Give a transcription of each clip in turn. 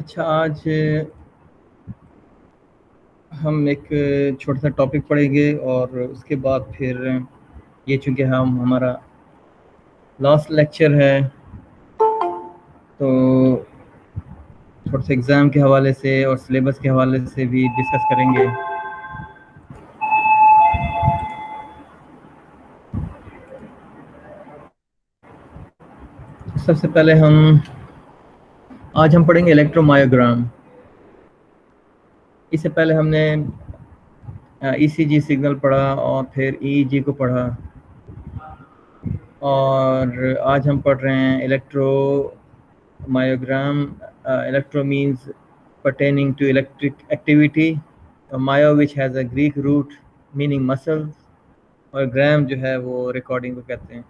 اچھا، آج ہم ایک چھوٹا سا ٹاپک پڑھیں گے اور اس کے بعد پھر یہ چونکہ ہمارا لاسٹ لیکچر ہے تو تھوڑا سا ایگزام کے حوالے سے اور سلیبس کے حوالے سے بھی ڈسکس کریں گے. سب سے پہلے آج ہم پڑھیں گے الیکٹرومایوگرام. اس سے پہلے ہم نے ای سی جی سگنل پڑھا اور پھر ای جی کو پڑھا، اور آج ہم پڑھ رہے ہیں electromyogram. Electro means pertaining to electric activity. Myo which has a Greek root meaning muscles, اور گرام جو ہے وہ ریکارڈنگ کو کہتے ہیں.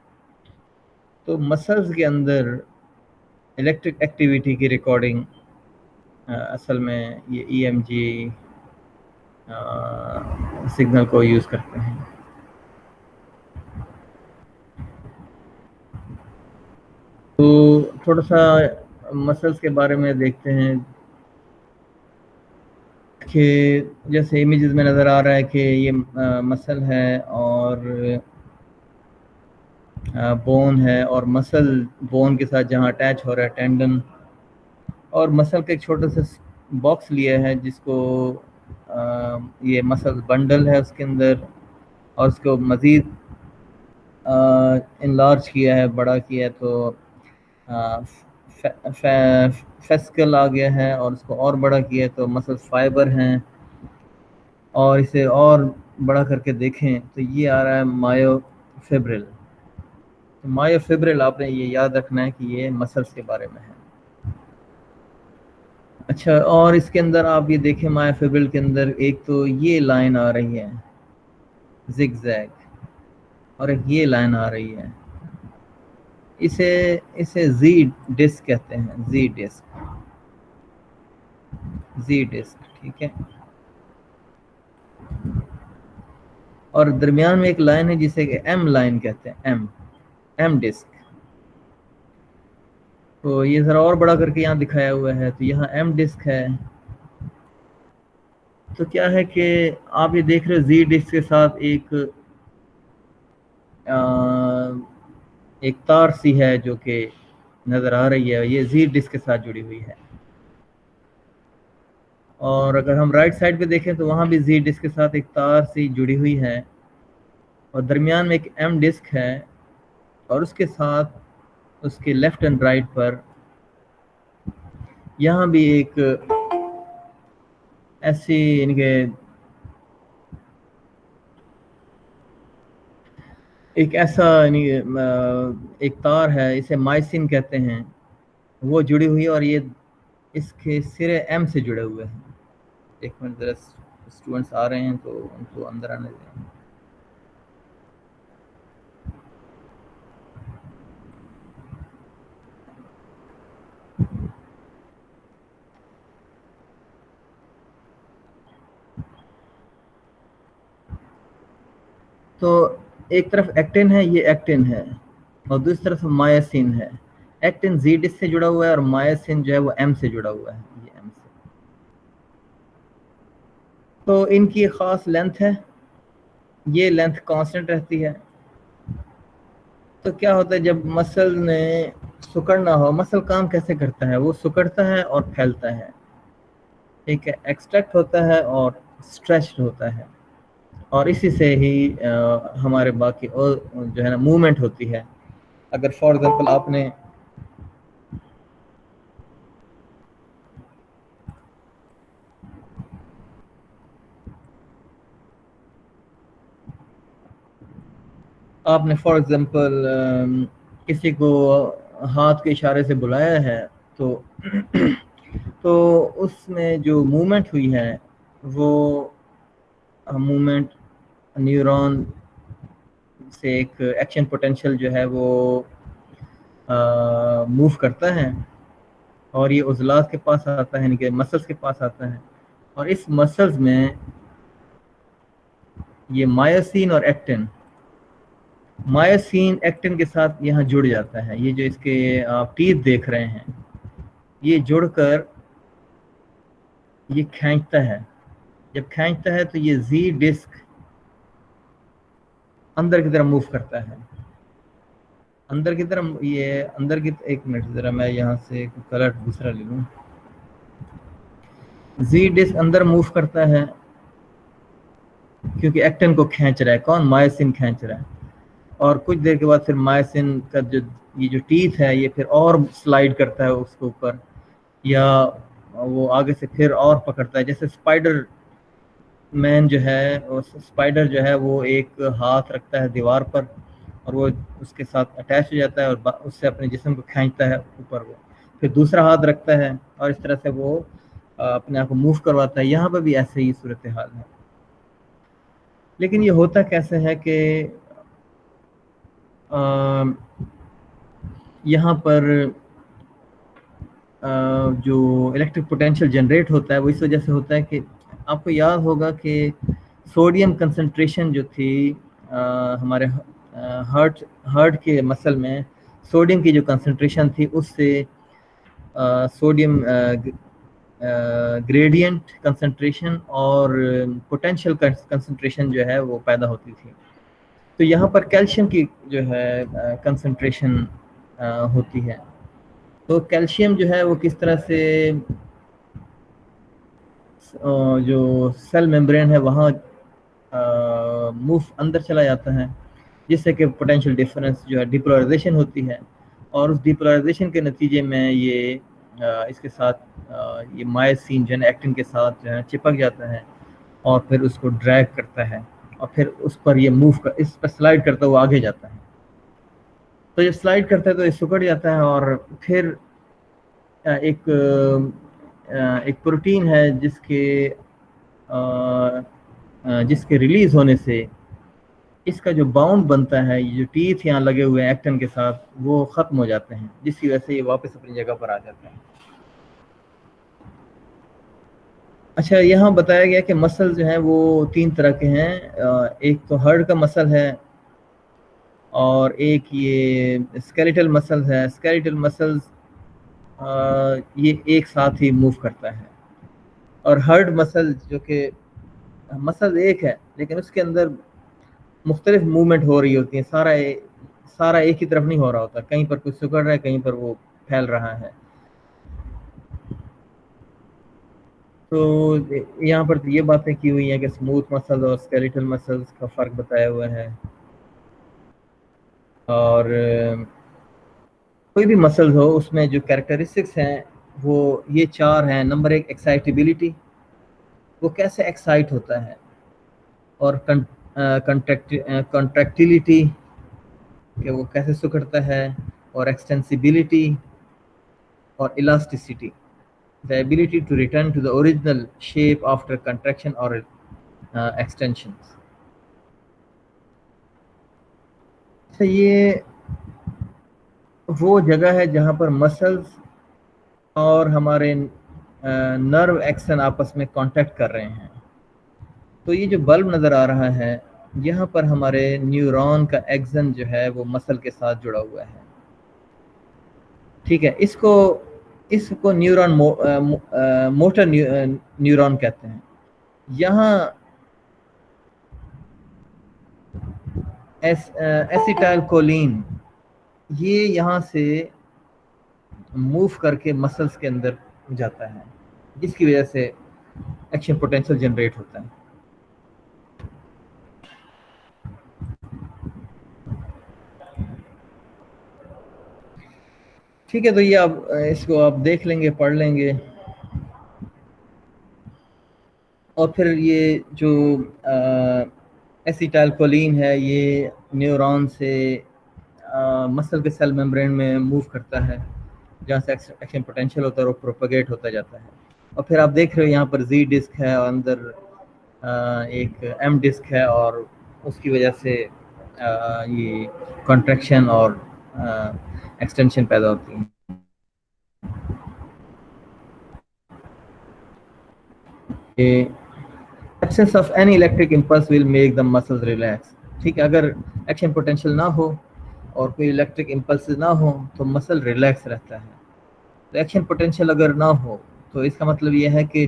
تو مسلز کے اندر الیکٹرک ایکٹیویٹی کی ریکارڈنگ اصل میں یہ ای ایم جی سگنل کو یوز کرتے ہیں. تو تھوڑا سا مسلس کے بارے میں دیکھتے ہیں کہ جیسے امیجز میں نظر آ رہا ہے کہ یہ مسل ہے اور بون ہے، اور مسل بون کے ساتھ جہاں اٹیچ ہو رہا ہے ٹینڈن، اور مسل کا ایک چھوٹا سا باکس لیا ہے جس کو یہ مسل بنڈل ہے اس کے اندر، اور اس کو مزید انلارج کیا ہے، بڑا کیا ہے، تو فیسکل آ گیا ہے، اور اس کو اور بڑا کیا ہے تو مسل فائبر ہیں، اور اسے اور بڑا کر کے دیکھیں تو یہ آ رہا ہے مایو فیبرل. مایو فیبرل آپ نے یہ یاد رکھنا ہے کہ یہ مسلس کے بارے میں ہے. اچھا، اور اس کے اندر آپ یہ دیکھیں مایو فیبرل کے اندر ایک تو یہ لائن آ رہی ہے زگ زیگ، اور ایک یہ لائن آ رہی ہے، اسے زی ڈسک کہتے ہیں. زی ڈسک ٹھیک ہے. اور درمیان میں ایک لائن ہے جسے کہ ایم لائن کہتے ہیں، ایم ڈسک. تو یہ ذرا اور بڑا کر کے یہاں دکھایا ہوا ہے، تو یہاں ایم ڈسک ہے. تو کیا ہے کہ آپ یہ دیکھ رہے زی ڈسک کے ساتھ ایک تار سی ہے جو کہ نظر آ رہی ہے، یہ زی ڈسک کے ساتھ جڑی ہوئی ہے. اور اگر ہم رائٹ سائڈ پہ دیکھیں تو وہاں بھی زی ڈسک کے ساتھ ایک تار سی جڑی ہوئی ہے، اور درمیان میں ایک ایم ڈسک ہے، اور اس کے ساتھ اس کے لیفٹ اینڈ رائٹ پر یہاں بھی ایک ایسی یعنی کہ ایک ایسا یعنی ایک تار ہے، اسے مائسین کہتے ہیں، وہ جڑی ہوئی ہے، اور یہ اس کے سرے ایم سے جڑے ہوئے ہیں. ایک منٹ ذرا اسٹوڈنٹس آ رہے ہیں تو ان کو اندر آنے دیں. تو ایک طرف ایکٹن ہے، یہ ایکٹن ہے، اور دوسری طرف مایاسین ہے. ایکٹن زی ڈسک سے جڑا ہوا ہے، اور مایاسین جو ہے وہ ایم سے جڑا ہوا ہے. یہ ایم سے، تو ان کی ایک خاص لینتھ ہے، یہ لینتھ کانسٹنٹ رہتی ہے. تو کیا ہوتا ہے جب مسل نے سکڑنا ہو، مسل کام کیسے کرتا ہے؟ وہ سکڑتا ہے اور پھیلتا ہے، ٹھیک ہے، ایکسٹریکٹ ہوتا ہے اور اسٹریچڈ ہوتا ہے، اور اسی سے ہی ہمارے باقی اور جو ہے نا موومنٹ ہوتی ہے. اگر فار ایگزامپل آپ نے فار ایگزامپل کسی کو ہاتھ کے اشارے سے بلایا ہے تو اس میں جو موومنٹ ہوئی ہے وہ موومنٹ نیورون سے ایک ایکشن پوٹینشیل جو ہے وہ موو کرتا ہے، اور یہ عضلات کے پاس آتا ہے، یعنی کہ مسلس کے پاس آتا ہے، اور اس مسلس میں یہ مایوسین اور ایکٹن، مایوسین ایکٹن کے ساتھ یہاں جڑ جاتا ہے. یہ جو اس کے آپ ٹیتھ دیکھ رہے ہیں، یہ جڑ کر یہ کھینچتا ہے. جب کھینچتا ہے تو یہ زی ڈسک اندر کی طرف موو کرتا ہے. اندر کی طرف یہ اندر کی، ایک منٹ ذرا میں یہاں سے کلر دوسرا لے لوں. زی ڈسک اندر موو کرتا ہے کیونکہ ایکٹن کو کھینچ رہا ہے. کون؟ مائسن کھینچ رہا ہے. اور کچھ دیر کے بعد پھر مائسن کا یہ جو ٹیتھ ہے یہ پھر اور سلائیڈ کرتا ہے اس کے اوپر، یا وہ آگے سے پھر اور پکڑتا ہے. جیسے اسپائڈر مین جو ہے، اسپائڈر جو ہے وہ ایک ہاتھ رکھتا ہے دیوار پر اور وہ اس کے ساتھ اٹیچ ہو جاتا ہے اور اس سے اپنے جسم کو کھینچتا ہے اوپر. وہ پھر دوسرا ہاتھ رکھتا ہے اور اس طرح سے وہ اپنے آپ کو موو کرواتا ہے. یہاں پہ بھی ایسے ہی صورتحال ہے. لیکن یہ ہوتا کیسے ہے کہ یہاں پر جو الیکٹرک پوٹینشیل جنریٹ ہوتا ہے وہ اس وجہ سے ہوتا ہے کہ آپ کو یاد ہوگا کہ سوڈیم کنسنٹریشن جو تھی ہمارے ہارٹ کے مسل میں، سوڈیم کی جو کنسنٹریشن تھی اس سے سوڈیم گریڈینٹ کنسنٹریشن اور پوٹینشیل کنسنٹریشن جو ہے وہ پیدا ہوتی تھی. تو یہاں پر کیلشیم کی جو ہے کنسنٹریشن ہوتی ہے. تو کیلشیم جو ہے وہ کس طرح سے جو سیل میمبرین ہے وہاں موو اندر چلا جاتا ہے، جس سے کہ پوٹینشیل ڈفرینس جو ہے ڈیپولرائزیشن ہوتی ہے. اور اس ڈیپولرائزیشن کے نتیجے میں یہ اس کے ساتھ یہ مائسین جو ہے ایکٹن کے ساتھ جو ہے چپک جاتا ہے اور پھر اس کو ڈریگ کرتا ہے اور پھر اس پر یہ موو اس پر سلائڈ کرتا ہوا آگے جاتا ہے. تو جب سلائڈ کرتا ہے تو یہ سکڑ جاتا ہے اور پھر ایک پروٹین ہے جس کے ریلیز ہونے سے اس کا جو باؤنڈ بنتا ہے، یہ جو ٹیتھ یہاں لگے ہوئے ہیں ایکٹن کے ساتھ، وہ ختم ہو جاتے ہیں، جس کی وجہ سے یہ واپس اپنی جگہ پر آ جاتے ہیں. اچھا، یہاں بتایا گیا کہ مسل جو ہیں وہ 3 طرح کے ہیں. ایک تو ہرڈ کا مسل ہے اور ایک یہ اسکیلیٹل مسل ہے. اسکیلیٹل مسلز یہ ایک ساتھ ہی موو کرتا ہے، اور ہرڈ مسل جو کہ مسل ایک ہے لیکن اس کے اندر مختلف موومنٹ ہو رہی ہوتی ہیں. سارا ایک ہی طرف نہیں ہو رہا ہوتا، کہیں پر کچھ سکڑ رہا ہے، کہیں پر وہ پھیل رہا ہے. تو یہاں پر یہ باتیں کی ہوئی ہیں کہ اسموتھ مسل اور اسکیلیٹل مسلز کا فرق بتایا ہوا ہے. اور کوئی بھی مسلز ہو اس میں جو کیریکٹرسٹکس ہیں وہ یہ 4 ہیں. نمبر 1 ایکسائٹیبلٹی، وہ کیسے ایکسائٹ ہوتا ہے، اور کنٹریکٹیلیٹی کہ وہ کیسے سکڑتا ہے، اور ایکسٹینسیبلٹی اور elasticity the ability to return to the original shape after contraction or extensions. تو یہ وہ جگہ ہے جہاں پر مسلز اور ہمارے نرو ایکسن آپس میں کانٹیکٹ کر رہے ہیں. تو یہ جو بلب نظر آ رہا ہے یہاں پر ہمارے نیورون کا ایکسن جو ہے وہ مسل کے ساتھ جڑا ہوا ہے. ٹھیک ہے، اس کو نیورون موٹر نیورون کہتے ہیں. یہاں ایسیٹائل کولین یہ یہاں سے موو کر کے مسلز کے اندر جاتا ہے، جس کی وجہ سے ایکشن پوٹینشیل جنریٹ ہوتا ہے. ٹھیک ہے، تو یہ آپ اس کو آپ دیکھ لیں گے، پڑھ لیں گے. اور پھر یہ جو ایسیٹائل کولین ہے یہ نیورون سے مسل کے سیل میمبرین میں موو کرتا ہے، جہاں سے ایکشن پوٹینشیل ہوتا ہے اور پروپیگیٹ ہوتا جاتا ہے. اور پھر آپ دیکھ رہے ہو یہاں پر زی ڈسک ہے اور اندر ایک ایم ڈسک ہے، اور اس کی وجہ سے یہ کنٹریکشن اور ایکسٹینشن پیدا ہوتی ہے. Absence of any electric impulse will make the muscles relax. ٹھیک ہے، اگر ایکشن پوٹینشیل نہ ہو اور کوئی الیکٹرک امپلس نہ ہو تو مسل ریلیکس رہتا ہے. تو ایکشن پوٹینشیل اگر نہ ہو تو اس کا مطلب یہ ہے کہ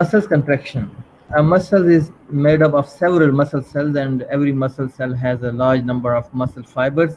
Muscles contraction. A muscle is made up of several muscle cells and every muscle cell has a large number of muscle fibers.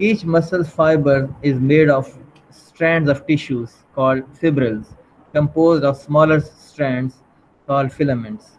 Each muscle fiber is made of strands of tissues called fibrils, composed of smaller strands called filaments.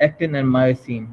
actin and myosin.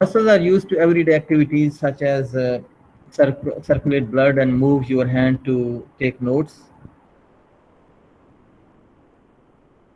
Muscles are used to everyday activities such as circulate blood and move your hand to take notes.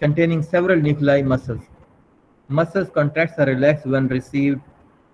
containing several nuclei muscles. Muscles contracts are relaxed when received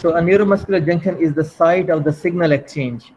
So a neuromuscular junction is the site of the signal exchange.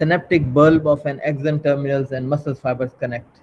synaptic bulb of an axon terminals and muscle fibers connect.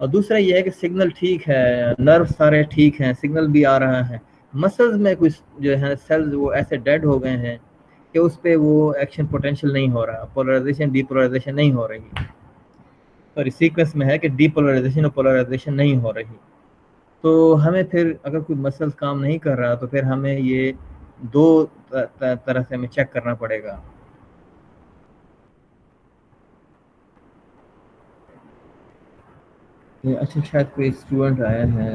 اور دوسرا یہ ہے کہ signal ٹھیک ہے، نرو سارے ٹھیک ہیں، سگنل بھی آ رہا ہے، مسلز میں کچھ جو ہے سیلز وہ ایسے ڈیڈ ہو گئے ہیں کہ اس پہ وہ ایکشن پوٹینشیل نہیں ہو رہا، پولرائزیشن ڈی پولرائزیشن نہیں ہو رہی، اور اس سیکوینس میں ہے کہ ڈی پولرائزیشن اور پولرائزیشن نہیں ہو رہی. تو ہمیں پھر اگر کوئی مسل کام نہیں کر رہا تو پھر ہمیں یہ دو طرح سے ہمیں چیک کرنا پڑے گا. اچھا شاید کوئی اسٹوڈنٹ آیا ہے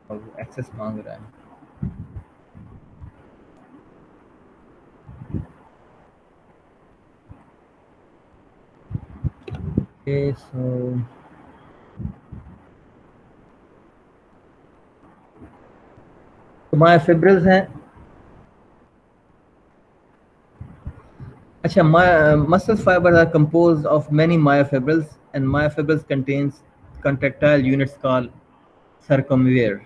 اور ایکسیس مانگ رہا ہے. تو مایوفیبرلز ہیں. اچھا muscle fibers are composed of many myofibrils and myofibrils contains contractile units called sarcomere.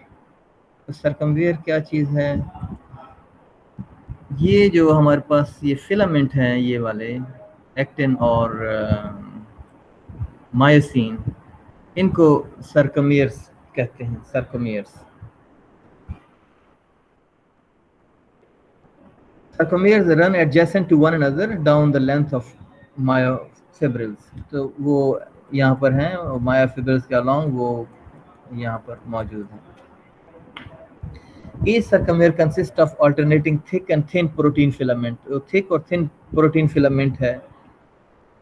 سرکمویئر کیا چیز ہے؟ یہ جو ہمارے پاس یہ فلامنٹ ہیں یہ والے ایکٹن اور مایوسین، ان کو سرکمیئرس کہتے ہیں. سرکمیئرس Sarcomeres run adjacent to one another down the length of myofibrils. تو وہ یہاں پر ہیں، myofibrils کے along وہ یہاں پر موجود ہیں. Each sarcomere consists of alternating thick and thin protein filament. thick اور thin protein filament ہے،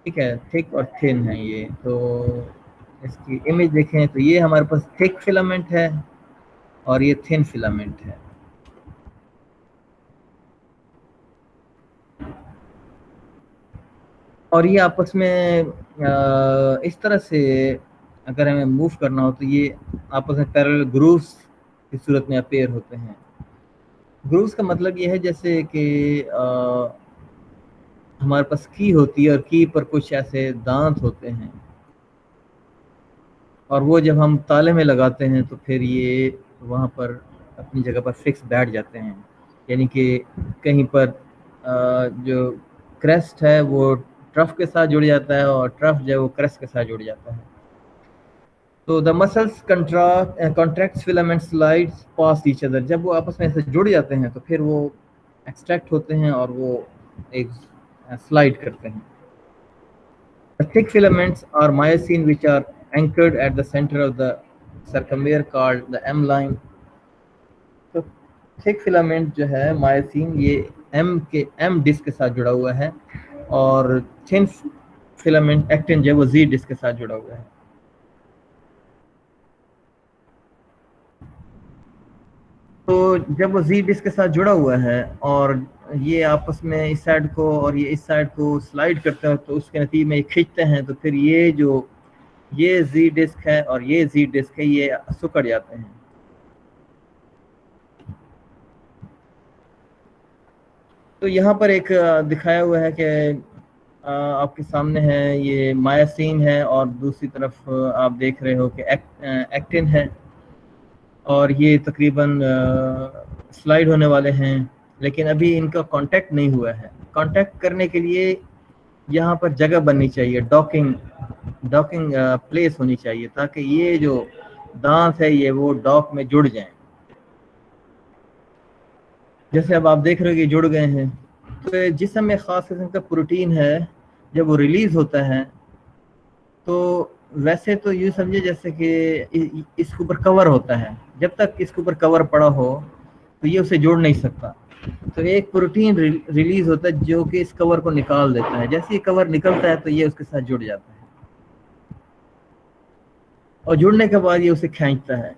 ٹھیک ہے، thick اور thin ہے یہ. تو اس کی امیج دیکھیں تو یہ ہمارے پاس thick filament ہے اور یہ thin filament ہے. اور یہ آپس میں اس طرح سے اگر ہمیں موو کرنا ہو تو یہ آپس میں پیرل گرووز کی صورت میں اپیئر ہوتے ہیں. گرووز کا مطلب یہ ہے جیسے کہ ہمارے پاس کی ہوتی ہے اور کی پر کچھ ایسے دانت ہوتے ہیں، اور وہ جب ہم تالے میں لگاتے ہیں تو پھر یہ وہاں پر اپنی جگہ پر فکس بیٹھ جاتے ہیں. یعنی کہ کہیں پر جو کریسٹ ہے وہ ٹرف کے ساتھ جڑ جاتا ہے اور ٹرف جو ہے وہ کریسٹ کے ساتھ جڑ جاتا ہے. تو the muscles contracts filaments slides past each other. جب وہ آپس میں ایسے جڑ جاتے ہیں تو پھر وہ ایکسٹریکٹ ہوتے ہیں اور وہ ایک سلائڈ کرتے ہیں. The thick filaments are myosin which are anchored at the center of the sarcomere called the M line. تو thick filament جو ہے myosin یہ M ڈسک کے ساتھ جڑا ہوا ہے، اور thin filament actin جو ہے وہ Z ڈسک کے ساتھ جڑا ہوا ہے. تو جب وہ زی ڈسک کے ساتھ جڑا ہوا ہے اور یہ آپس میں اس سائڈ کو اور یہ اس سائڈ کو سلائڈ کرتے ہیں تو اس کے نتیجے میں یہ کھینچتے ہیں، تو پھر یہ جو یہ زی ڈسک ہے اور یہ زی ڈسک ہے یہ سکڑ جاتے ہیں. تو یہاں پر ایک دکھایا ہوا ہے کہ آپ کے سامنے ہے یہ مایاسین ہے اور دوسری طرف آپ دیکھ رہے ہو کہ ایکٹن ہے، اور یہ تقریباً سلائڈ ہونے والے ہیں، لیکن ابھی ان کا کانٹیکٹ نہیں ہوا ہے. کانٹیکٹ کرنے کے لیے یہاں پر جگہ بننی چاہیے، ڈاکنگ پلیس ہونی چاہیے تاکہ یہ جو دانت ہے یہ وہ ڈاک میں جڑ جائیں. جیسے اب آپ دیکھ رہے ہو کہ جڑ گئے ہیں. تو جسم میں خاص قسم کا پروٹین ہے، جب وہ ریلیز ہوتا ہے تو ویسے تو یوں سمجھے جیسے کہ اس کے اوپر کور ہوتا ہے، جب تک اس کے اوپر کور پڑا ہو تو یہ اسے جوڑ نہیں سکتا. تو ایک پروٹین ریلیز ہوتا ہے جو کہ اس کور کو نکال دیتا ہے. جیسے یہ کور نکلتا ہے تو یہ اس کے ساتھ جڑ جاتا ہے، اور جڑنے کے بعد یہ اسے کھینچتا ہے،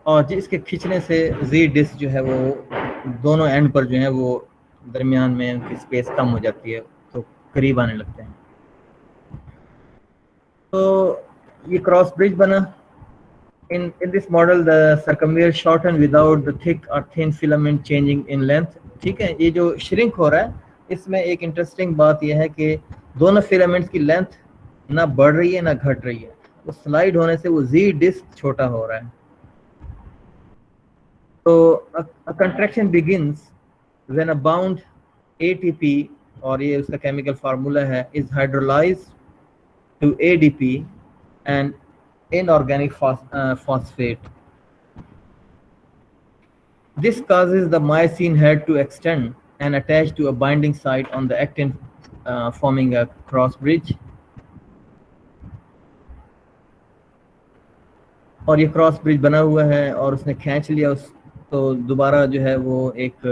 اور جس کے کھینچنے سے زی ڈسک جو ہے وہ دونوں اینڈ پر جو ہے وہ درمیان میں ان کی اسپیس کم ہو جاتی ہے تو قریب آنے لگتے ہیں. تو یہ کراس برج بنا. In this model, the sarcomere shorten without the thick or thin filament changing in length. ٹھیک ہے، یہ جو شرنک ہو رہا ہے اس میں ایک انٹرسٹنگ بات یہ ہے کہ دونوں فیلامنٹس کی لینتھ نہ بڑھ رہی ہے نہ گھٹ رہی ہے، وہ سلائڈ ہونے سے وہ زی ڈسک چھوٹا ہو رہا ہے. تو a contraction begins when a bound ATP، اور یہ اس کا کیمیکل فارمولا ہے، is hydrolyzed to ADP, an inorganic phosphate. This causes the myosin head to extend and attach to a binding site on the actin, forming a cross bridge. اور یہ cross برج بنا ہوا ہے اور اس نے کھینچ لیا تو دوبارہ جو ہے وہ ایک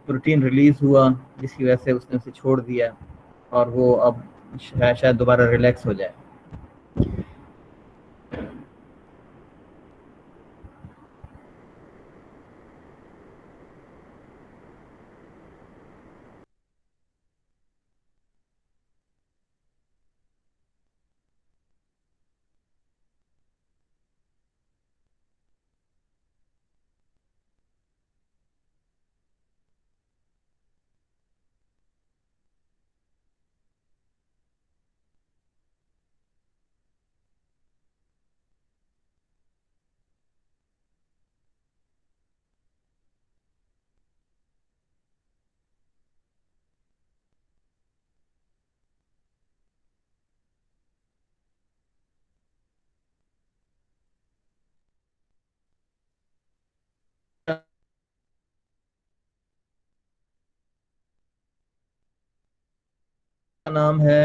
پروٹین ریلیز ہوا جس کی وجہ سے اس نے اسے چھوڑ دیا اور وہ اب شاید دوبارہ ریلیکس ہو جائے. نام ہے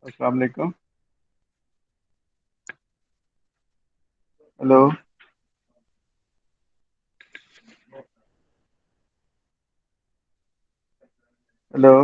السلام علیکم. ہلو. ہلو.